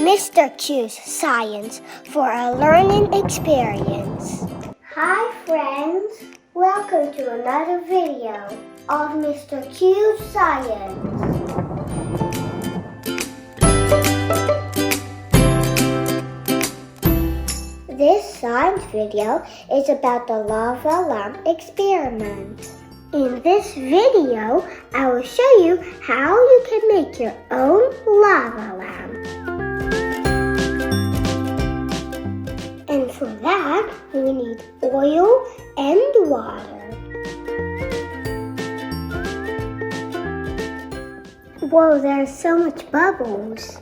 Mr. Q's Science for a learning experience. Hi friends, welcome to another video of Mr. Q's Science. This science video is about the lava lamp experiment. In this video, I will show you how you can make your own lava lamp. And for that, we need oil and water. Whoa, there's so much bubbles.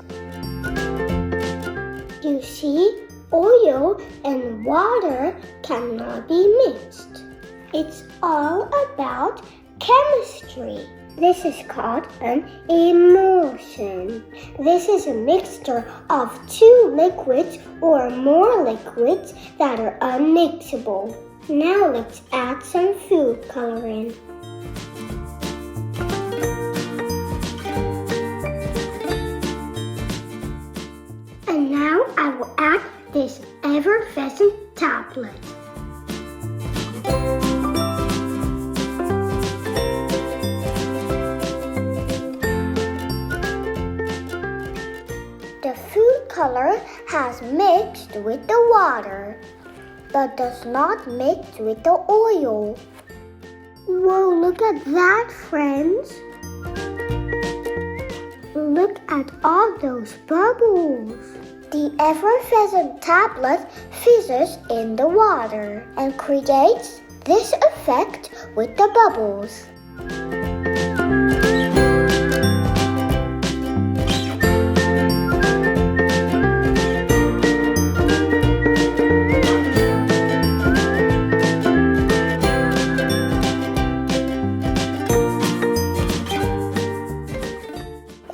You see, oil and water cannot be mixed. It's all about chemistry. This is called an emulsion. This is a mixture of two liquids or more liquids that are unmixable. Now let's add some food coloring. And now I will add this effervescent tablet. The food color has mixed with the water, but does not mix with the oil. Whoa, look at that, friends! Look at all those bubbles. The effervescent tablet fizzes in the water and creates this effect with the bubbles.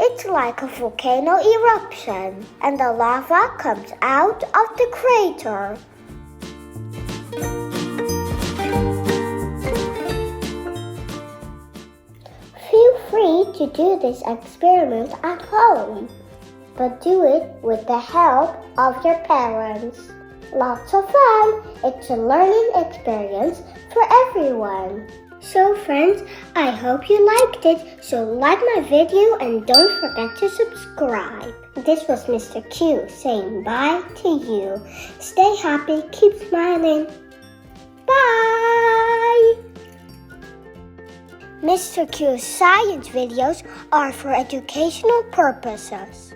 It's like a volcano eruption, and the lava comes out of the crater. Feel free to do this experiment at home, but do it with the help of your parents. Lots of fun! It's a learning experience for everyone. So friends, I hope you liked it, so like my video and don't forget to subscribe. This was Mr. Q saying bye to you. Stay happy, keep smiling. Bye! Mr. Q's science videos are for educational purposes.